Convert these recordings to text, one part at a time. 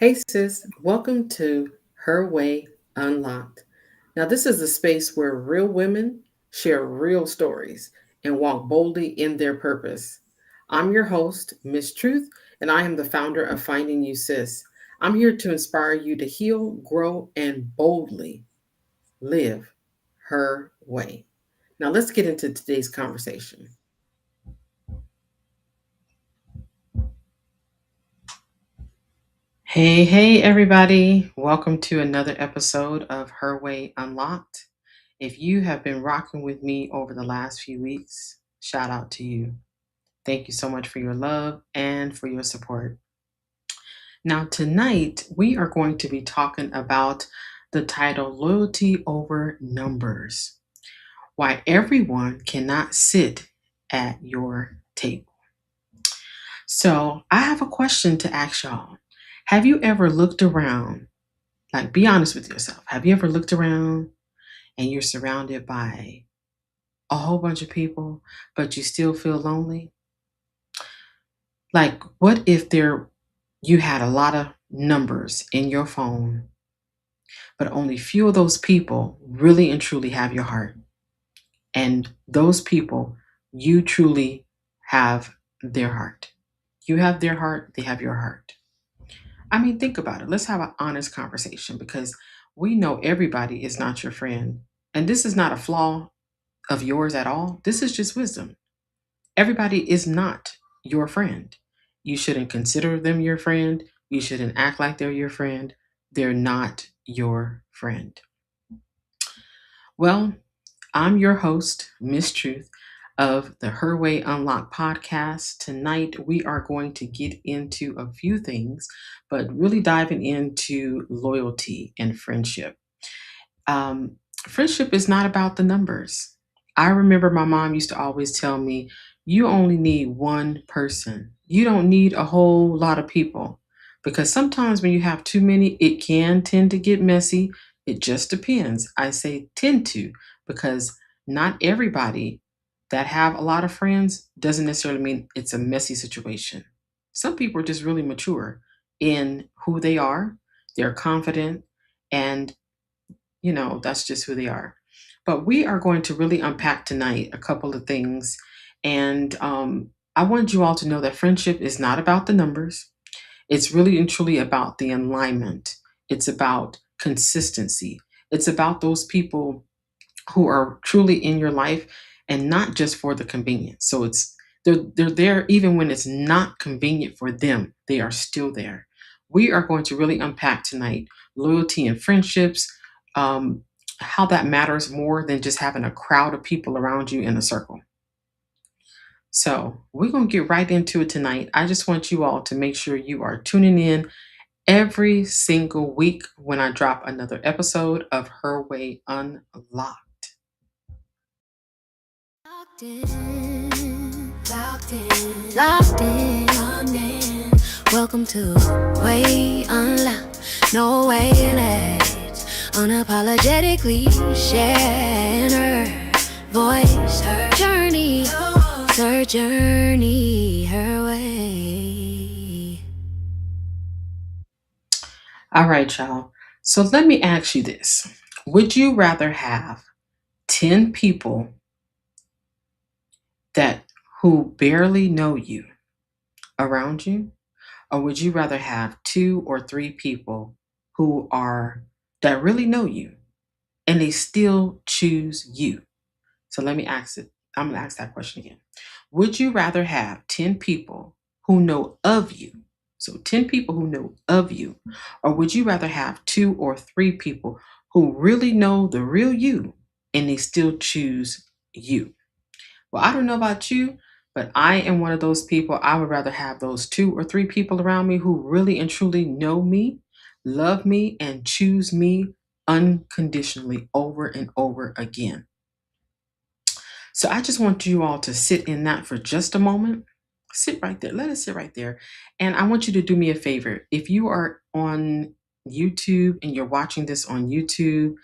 Hey sis, welcome to HerWay UnLocked. Now, this is a space where real women share real stories and walk boldly in their purpose. I'm your host, Miss Truth, and I am the founder of Finding You Sis. I'm here to inspire you to heal, grow, and boldly live her way. Now, let's get into today's conversation. Hey, everybody. Welcome to another episode of Her Way Unlocked. If you have been rocking with me over the last few weeks, shout out to you. Thank you so much for your love and for your support. Now, tonight, we are going to be talking about the title Loyalty Over Numbers, why everyone cannot sit at your table. So, I have a question to ask y'all. Have you ever looked around? Like, be honest with yourself. Have you ever looked around and you're surrounded by a whole bunch of people, but you still feel lonely? Like, what if you had a lot of numbers in your phone, but only few of those people really and truly have your heart? And those people, you truly have their heart. You have their heart, they have your heart. I mean, think about it. Let's have an honest conversation because we know everybody is not your friend. And this is not a flaw of yours at all. This is just wisdom. Everybody is not your friend. You shouldn't consider them your friend. You shouldn't act like they're your friend. They're not your friend. Well, I'm your host, Miss Truth, of the Her Way Unlocked podcast. Tonight, we are going to get into a few things, but really diving into loyalty and friendship. Um, Friendship is not about the numbers. I remember my mom used to always tell me, you only need one person. You don't need a whole lot of people. Because sometimes when you have too many, it can tend to get messy. It just depends. I say tend to, because not everybody that have a lot of friends doesn't necessarily mean it's a messy situation. Some people are just really mature in who they are. They're confident, and that's just who they are. But we are going to really unpack tonight a couple of things. And I want you all to know that friendship is not about the numbers, it's really and truly about the alignment, it's about consistency, it's about those people who are truly in your life and not just for the convenience. So they're there even when it's not convenient for them. They are still there. We are going to really unpack tonight loyalty and friendships, um, how that matters more than just having a crowd of people around you in a circle. So we're going to get right into it tonight. I just want you all to make sure you are tuning in every single week when I drop another episode of Her Way Unlocked. Locked in, locked in, locked in, locked in. Welcome to Way Unlocked. No way late. Unapologetically sharing her voice, her journey, her way. All right, y'all. So let me ask you this. Would you rather have 10 people that who barely know you around you, or would you rather have two or three people who are that really know you and they still choose you? So let me ask it. I'm going to ask that question again. Would you rather have 10 people who know of you? So 10 people who know of you, or would you rather have two or three people who really know the real you and they still choose you? Well, I don't know about you, but I am one of those people. I would rather have those two or three people around me who really and truly know me, love me, and choose me unconditionally over and over again. So I just want you all to sit in that for just a moment. Sit right there. Let it sit right there. And I want you to do me a favor. If you are on YouTube and you're watching this on YouTube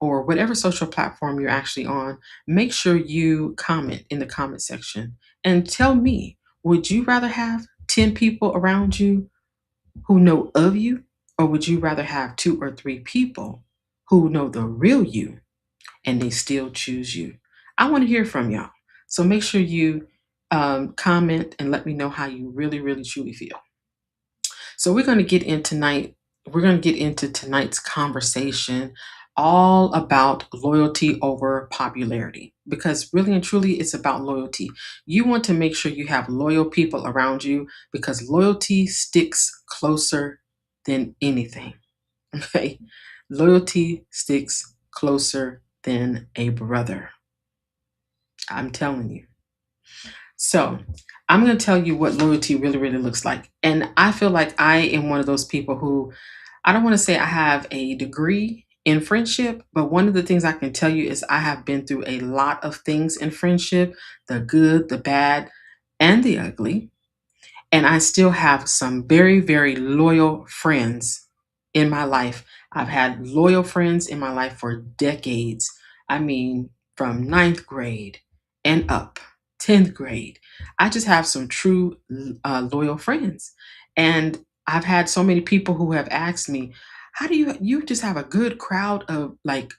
or whatever social platform you're actually on, make sure you comment in the comment section and tell me, would you rather have 10 people around you who know of you? Or would you rather have two or three people who know the real you and they still choose you? I want to hear from y'all. So make sure you comment and let me know how you really, really, truly feel. So we're going to get in tonight. We're going to get into tonight's conversation all about loyalty over popularity, because really and truly it's about loyalty. You want to make sure you have loyal people around you because loyalty sticks closer than anything. Okay? Loyalty sticks closer than a brother. I'm telling you. So, I'm going to tell you what loyalty really, really looks like. And I feel like I am one of those people who, I don't want to say I have a degree in friendship, but one of the things I can tell you is I have been through a lot of things in friendship, the good, the bad, and the ugly. And I still have some very, very loyal friends in my life. I've had loyal friends in my life for decades. I mean, from ninth grade and up, 10th grade. I just have some true loyal friends. And I've had so many people who have asked me, how do you just have a good crowd of like,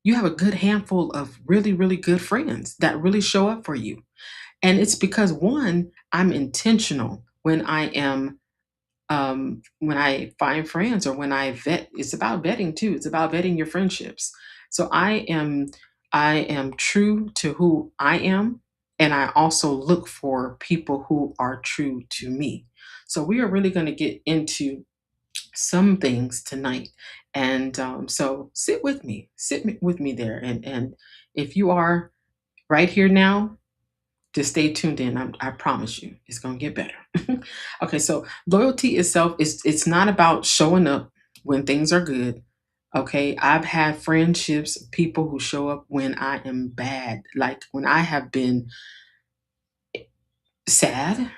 you have a good handful of really, really good friends that really show up for you? And it's because one, I'm intentional when I find friends or when I vet. It's about vetting too. It's about vetting your friendships. So I am true to who I am, and I also look for people who are true to me. So we are really going to get into some things tonight, and so sit with me there, and if you are right here now, just stay tuned in. I promise you, it's gonna get better. Okay, so loyalty itself is it's not about showing up when things are good. Okay, I've had friendships, people who show up when I am bad, like when I have been sad,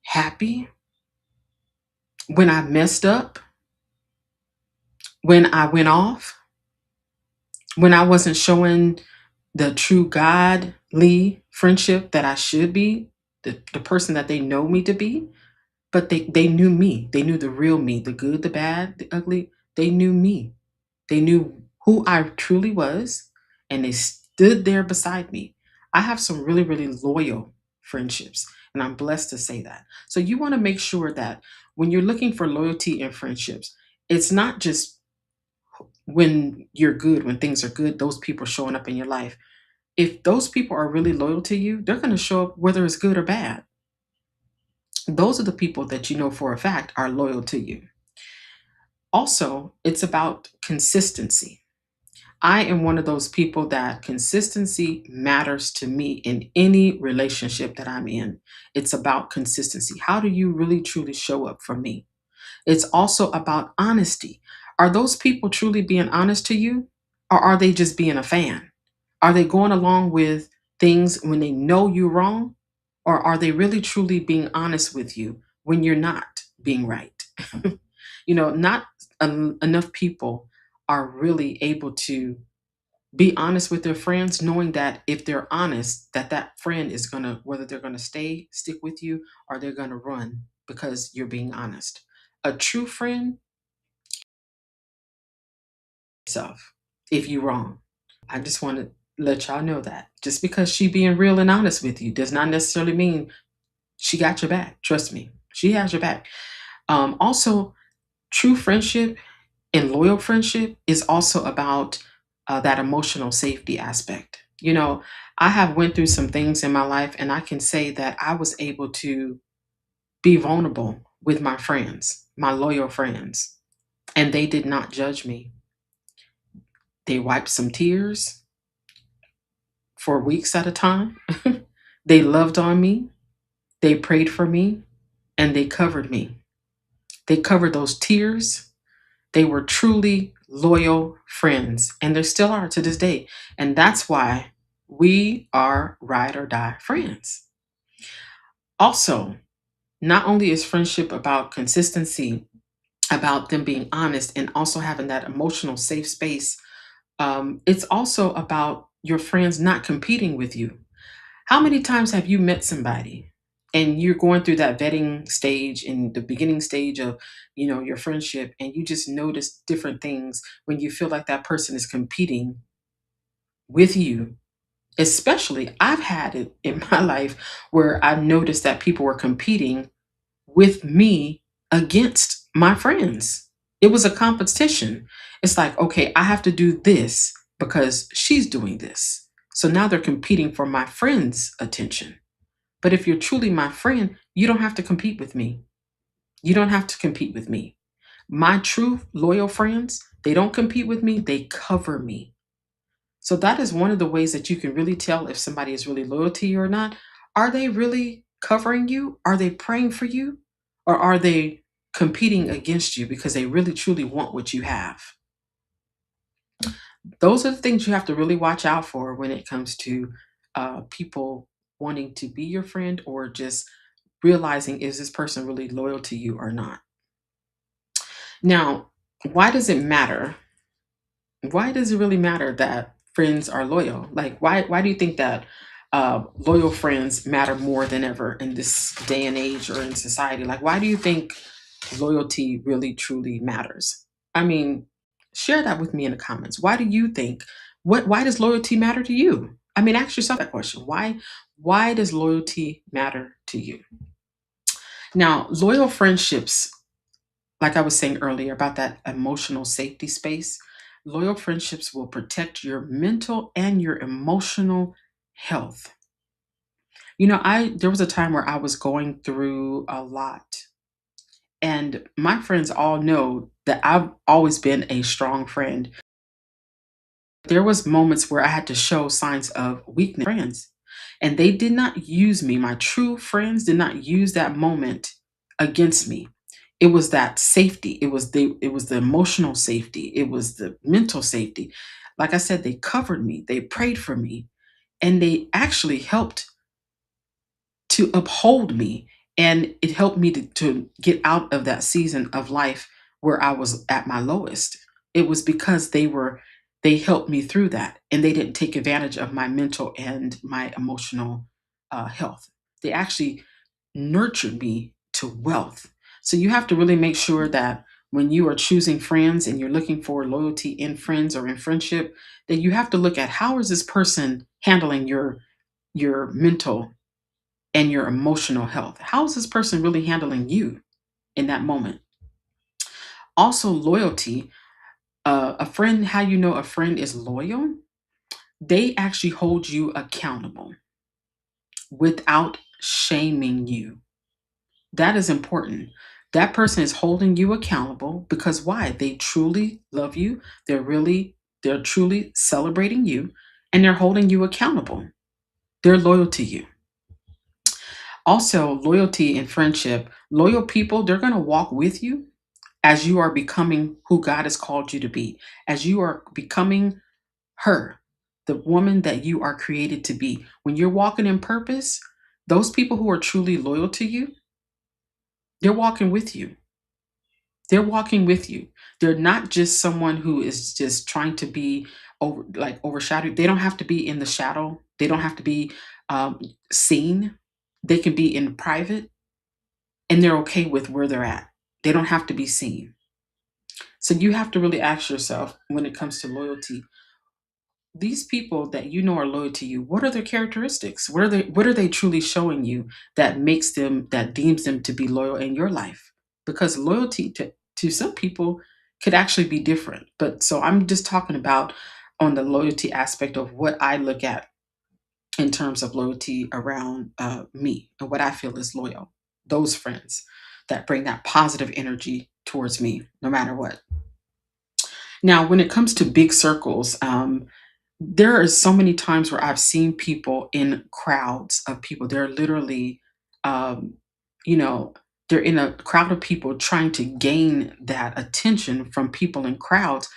happy, when I messed up, when I went off, when I wasn't showing the true godly friendship that I should be, the person that they know me to be. But they knew me. They knew the real me, the good, the bad, the ugly. They knew me. They knew who I truly was, and they stood there beside me. I have some really, really loyal friendships, and I'm blessed to say that. So you want to make sure that when you're looking for loyalty in friendships, it's not just when you're good, when things are good, those people showing up in your life. If those people are really loyal to you, they're going to show up whether it's good or bad. Those are the people that you know for a fact are loyal to you. Also, it's about consistency. I am one of those people that consistency matters to me in any relationship that I'm in. It's about consistency. How do you really truly show up for me? It's also about honesty. Are those people truly being honest to you? Or are they just being a fan? Are they going along with things when they know you're wrong? Or are they really truly being honest with you when you're not being right? Not enough people are really able to be honest with their friends, knowing that if they're honest, that friend is going to, whether they're going to stick with you, or they're going to run because you're being honest. A true friend, self, if you're wrong. I just want to let y'all know that just because she being real and honest with you does not necessarily mean she got your back. Trust me, she has your back. Also, true friendship and loyal friendship is also about that emotional safety aspect. I have went through some things in my life, and I can say that I was able to be vulnerable with my friends, my loyal friends, and they did not judge me. They wiped some tears for weeks at a time. They loved on me, they prayed for me, and they covered me. They covered those tears. They were truly loyal friends, and they still are to this day. And that's why we are ride or die friends. Also, not only is friendship about consistency, about them being honest, and also having that emotional safe space, it's also about your friends not competing with you. How many times have you met somebody and you're going through that vetting stage in the beginning stage of your friendship, and you just notice different things when you feel like that person is competing with you. Especially, I've had it in my life where I noticed that people were competing with me against my friends. It was a competition. It's like, okay, I have to do this because she's doing this. So now they're competing for my friend's attention. But if you're truly my friend, you don't have to compete with me. You don't have to compete with me. My true loyal friends, they don't compete with me, they cover me. So that is one of the ways that you can really tell if somebody is really loyal to you or not. Are they really covering you? Are they praying for you? Or are they competing against you because they really truly want what you have? Those are the things you have to really watch out for when it comes to people wanting to be your friend, or just realizing, is this person really loyal to you or not? Now, why does it matter? Why does it really matter that friends are loyal? Like, why do you think that loyal friends matter more than ever in this day and age or in society? Like, why do you think loyalty really truly matters? I mean, share that with me in the comments. Why do you think, why does loyalty matter to you? I mean, ask yourself that question. Why does loyalty matter to you? Now, loyal friendships, like I was saying earlier about that emotional safety space, loyal friendships will protect your mental and your emotional health. I there was a time where I was going through a lot, and my friends all know that I've always been a strong friend. There was moments where I had to show signs of weakness friends, and they did not use me. My true friends did not use that moment against me. It was that safety. It was the emotional safety. It was the mental safety. Like I said, they covered me. They prayed for me, and they actually helped to uphold me, and it helped me to get out of that season of life where I was at my lowest. It was because they helped me through that, and they didn't take advantage of my mental and my emotional health. They actually nurtured me to wealth. So you have to really make sure that when you are choosing friends and you're looking for loyalty in friends or in friendship, that you have to look at, how is this person handling your mental and your emotional health? How is this person really handling you in that moment? Also, loyalty. A friend, how you know a friend is loyal? They actually hold you accountable without shaming you. That is important. That person is holding you accountable because why? They truly love you. They're truly celebrating you, and they're holding you accountable. They're loyal to you. Also, loyalty and friendship. Loyal people, they're going to walk with you as you are becoming who God has called you to be, as you are becoming her, the woman that you are created to be. When you're walking in purpose, those people who are truly loyal to you, they're walking with you. They're walking with you. They're not just someone who is just trying to be overshadowed. They don't have to be in the shadow. They don't have to be seen. They can be in private, and they're okay with where they're at. They don't have to be seen. So you have to really ask yourself, when it comes to loyalty, these people that you know are loyal to you, what are their characteristics? What are they truly showing you that makes them, that deems them to be loyal in your life? Because loyalty to some people could actually be different. But so I'm just talking about on the loyalty aspect of what I look at in terms of loyalty around me and what I feel is loyal. Those friends that bring that positive energy towards me no matter what. Now, when it comes to big circles, there are so many times where I've seen people in crowds of people. They're literally, um, you know, they're in a crowd of people trying to gain that attention from people in crowds.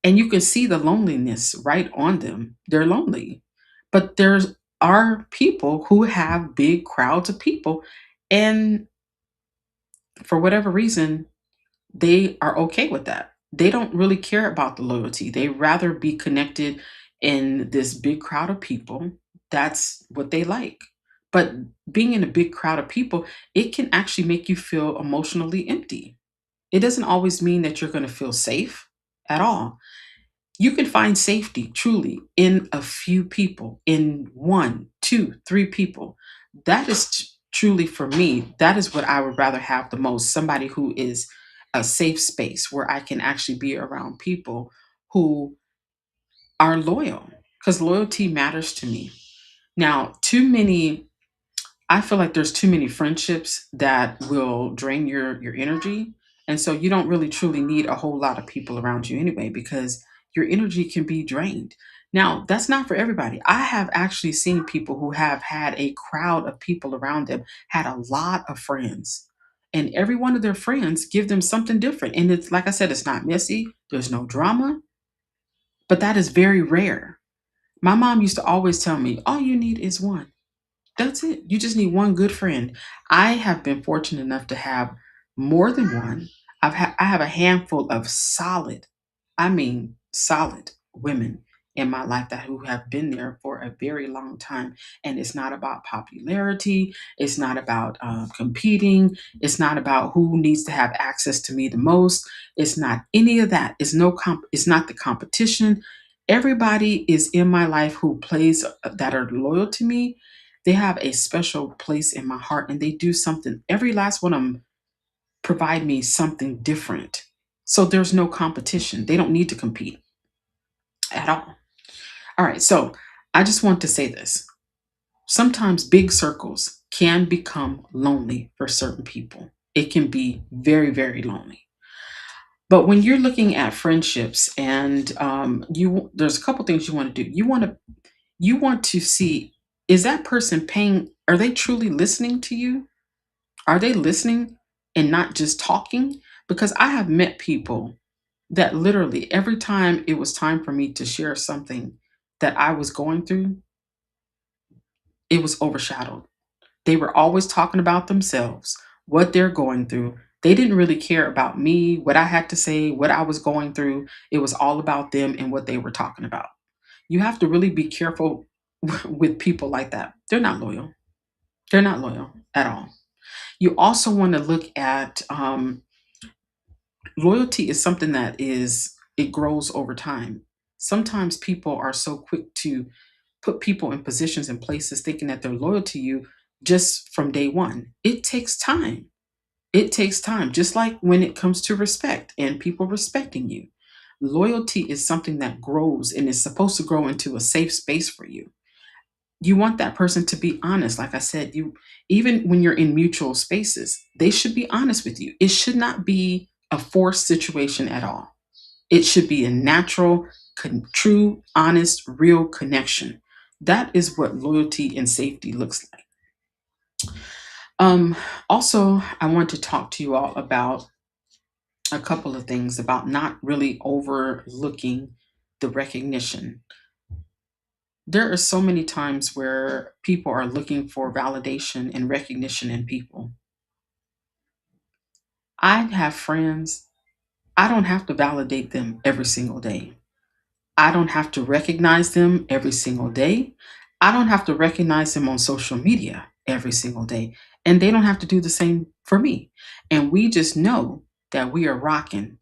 And you can see the loneliness right on them. They're lonely. But there's are people who have big crowds of people. And for whatever reason, they are okay with that. They don't really care about the loyalty. They rather be connected in this big crowd of people. That's what they like. But being in a big crowd of people, it can actually make you feel emotionally empty. It doesn't always mean that you're going to feel safe at all. You can find safety truly in a few people, in one, two, three people. That is truly for me, that is what I would rather have the most. Somebody who is a safe space where I can actually be around people who are loyal, because loyalty matters to me. Now, too many I feel like there's too many friendships that will drain your energy. And so you don't really truly need a whole lot of people around you anyway, because your energy can be drained. Now, that's not for everybody. I have actually seen people who have had a crowd of people around them, had a lot of friends. And every one of their friends give them something different. And it's like I said, it's not messy, there's no drama, but that is very rare. My mom used to always tell me, all you need is one. That's it. You just need one good friend. I have been fortunate enough to have more than one. I have a handful of solid, I mean solid women in my life that who have been there for a very long time. And it's not about popularity. It's not about competing. It's not about who needs to have access to me the most. It's not any of that. It's not the competition. Everybody is in my life who plays that are loyal to me. They have a special place in my heart, and they do something. Every last one of them provide me something different. So there's no competition. They don't need to compete at all. All right. So I just want to say this. Sometimes big circles can become lonely for certain people. It can be very, very lonely. But when you're looking at friendships, and there's a couple things you want to do. You want to see, is that person paying? Are they truly listening to you? Are they listening and not just talking? Because I have met people that literally every time it was time for me to share something that I was going through, it was overshadowed. They were always talking about themselves, what they're going through. They didn't really care about me, what I had to say, what I was going through. It was all about them and what they were talking about. You have to really be careful with people like that. They're not loyal. They're not loyal at all. You also want to look at loyalty is something that it grows over time. Sometimes people are so quick to put people in positions and places thinking that they're loyal to you just from day one. It takes time. It takes time, just like when it comes to respect and people respecting you. Loyalty is something that grows and is supposed to grow into a safe space for you. You want that person to be honest. Like I said, you, even when you're in mutual spaces, they should be honest with you. It should not be a forced situation at all. It should be a natural, true, honest, real connection. That is what loyalty and safety looks like. um Also, I want to talk to you all about a couple of things about not really overlooking the recognition. There are so many times where people are looking for validation and recognition in people. I have friends, I don't have to validate them every single day. I don't have to recognize them every single day. I don't have to recognize them on social media every single day. And they don't have to do the same for me. And we just know that we are rocking.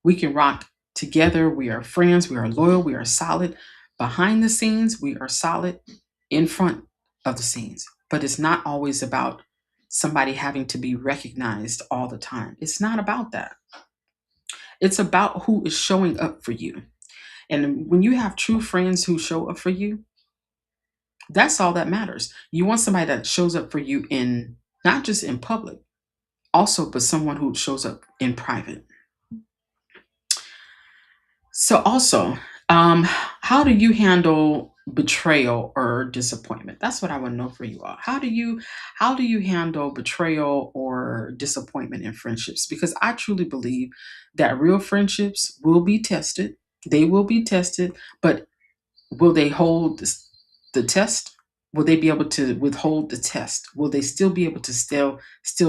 We can rock together. We are friends. We are loyal. We are solid. Behind the scenes, we are solid in front of the scenes. But it's not always about somebody having to be recognized all the time. It's not about that. It's about who is showing up for you. And when you have true friends who show up for you, that's all that matters. You want somebody that shows up for you in not just in public, also, but someone who shows up in private. So, also, how do you handle betrayal or disappointment? That's what I want to know for you all. How do you handle betrayal or disappointment in friendships? Because I truly believe that real friendships will be tested. They will be tested, but will they hold the test? Will they be able to withhold the test? Will they still be able to still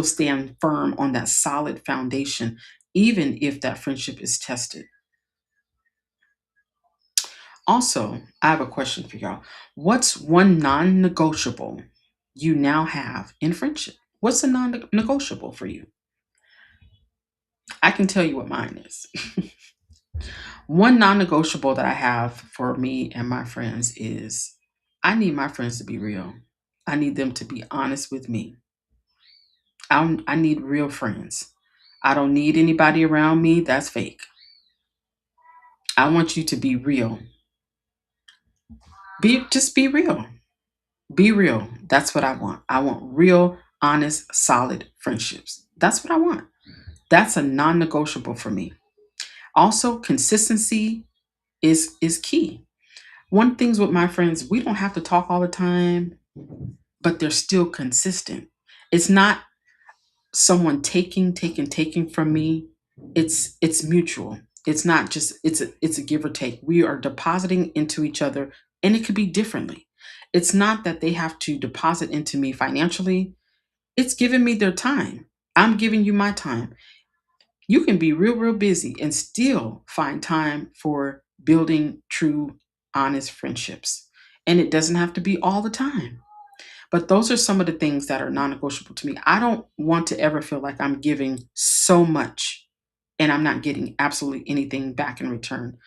stand firm on that solid foundation, even if that friendship is tested? Also, I have a question for y'all. What's one non-negotiable you now have in friendship? What's a non negotiable for you? I can tell you what mine is. One non negotiable that I have for me and my friends is I need my friends to be real. I need them to be honest with me. I need real friends. I don't need anybody around me that's fake. I want you to be real. Just be real. Be real. That's what I want. I want real, honest, solid friendships. That's what I want. That's a non-negotiable for me. Also, consistency is key. One things with my friends, we don't have to talk all the time, but they're still consistent. It's not someone taking from me. It's mutual. It's not just it's a give or take. We are depositing into each other, and it could be differently. It's not that they have to deposit into me financially. It's giving me their time. I'm giving you my time. You can be real busy and still find time for building true honest friendships, and it doesn't have to be all the time. But those are some of the things that are non-negotiable to me. I don't want to ever feel like I'm giving so much and I'm not getting absolutely anything back in return.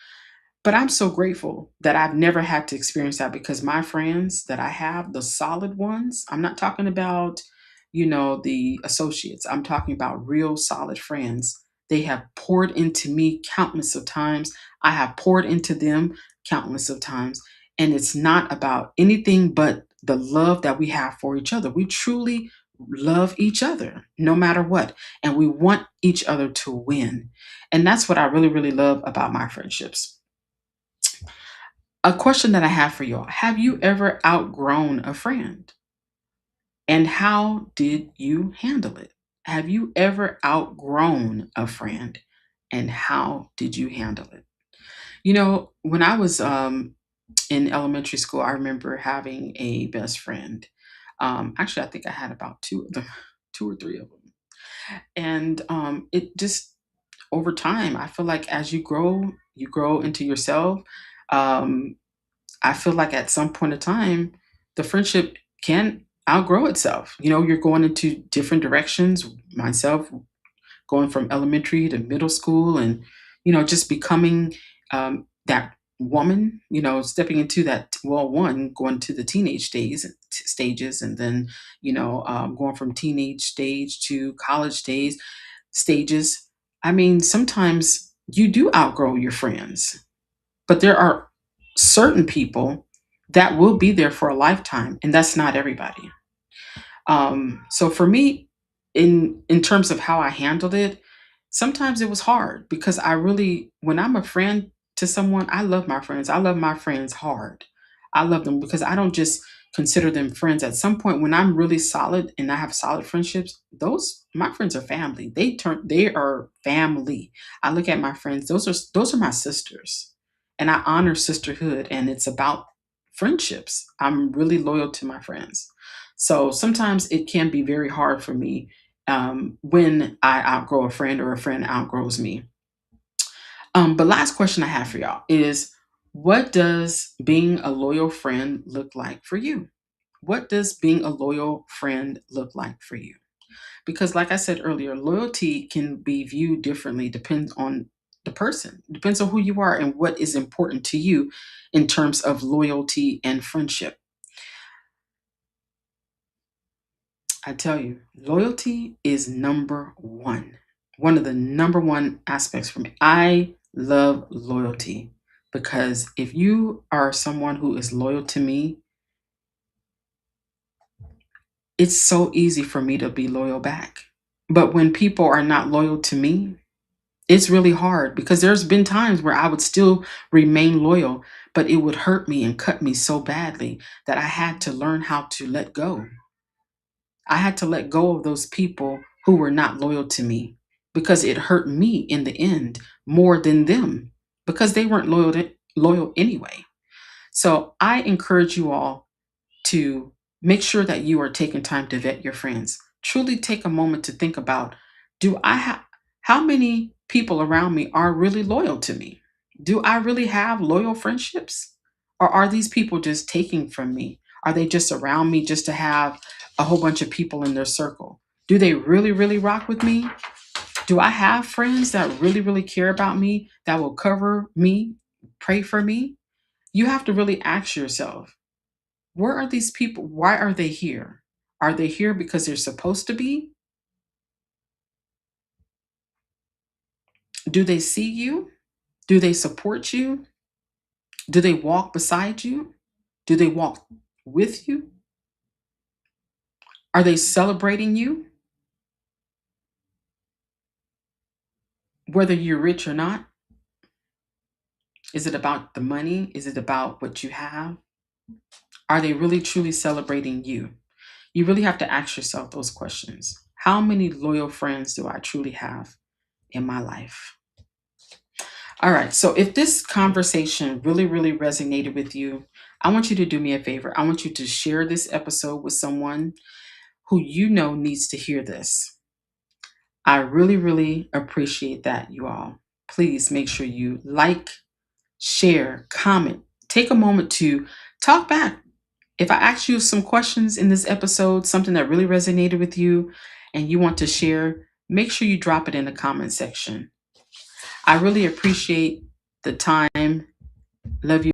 But I'm so grateful that I've never had to experience that, because my friends that I have, the solid ones, I'm not talking about, the associates. I'm talking about real solid friends. They have poured into me countless of times. I have poured into them countless of times. And it's not about anything but the love that we have for each other. We truly love each other no matter what. And we want each other to win. And that's what I really love about my friendships. A question that I have for y'all: have you ever outgrown a friend? And how did you handle it? Have you ever outgrown a friend? And how did you handle it? When I was in elementary school, I remember having a best friend. Actually, I think I had about two of them, two or three of them. And it just, over time, I feel like as you grow into yourself. Um, I feel like at some point in time, the friendship can outgrow itself. You're going into different directions. Myself, going from elementary to middle school, and just becoming that woman. Stepping into that. Well, one, going to the teenage stages, and then going from teenage stage to college stages. I mean, sometimes you do outgrow your friends, but there are certain people that will be there for a lifetime, and that's not everybody. So for me, in terms of how I handled it, sometimes it was hard, because when I'm a friend to someone, I love my friends. I love my friends hard. I love them because I don't just consider them friends. At some point, when I'm really solid and I have solid friendships, those my friends are family. They are family. I look at my friends; those are my sisters, and I honor sisterhood. And it's about friendships. I'm really loyal to my friends. So sometimes it can be very hard for me when I outgrow a friend or a friend outgrows me. But last question I have for y'all is: what does being a loyal friend look like for you? What does being a loyal friend look like for you? Because, like I said earlier, loyalty can be viewed differently, depends on the person, depends on who you are and what is important to you in terms of loyalty and friendship. I tell you, loyalty is number one. One of the number one aspects for me. I love loyalty, because if you are someone who is loyal to me, it's so easy for me to be loyal back. But when people are not loyal to me, it's really hard, because there's been times where I would still remain loyal, but it would hurt me and cut me so badly that I had to learn how to let go. I had to let go of those people who were not loyal to me, because it hurt me in the end more than them, because they weren't loyal anyway. So I encourage you all to make sure that you are taking time to vet your friends. Truly take a moment to think about: do I have how many people around me are really loyal to me? Do I really have loyal friendships? Or are these people just taking from me? Are they just around me just to have a whole bunch of people in their circle? Do they really, really rock with me? Do I have friends that really, really care about me, that will cover me, pray for me? You have to really ask yourself, where are these people? Why are they here? Are they here because they're supposed to be? Do they see you? Do they support you? Do they walk beside you? Do they walk with you? Are they celebrating you, whether you're rich or not? Is it about the money? Is it about what you have? Are they really truly celebrating you? You really have to ask yourself those questions. How many loyal friends do I truly have in my life? All right. So if this conversation really, really resonated with you, I want you to do me a favor. I want you to share this episode with someone who you know needs to hear this. I really, really appreciate that, you all. Please make sure you like, share, comment. Take a moment to talk back. If I ask you some questions in this episode, something that really resonated with you, and you want to share, make sure you drop it in the comment section. I really appreciate the time. Love you.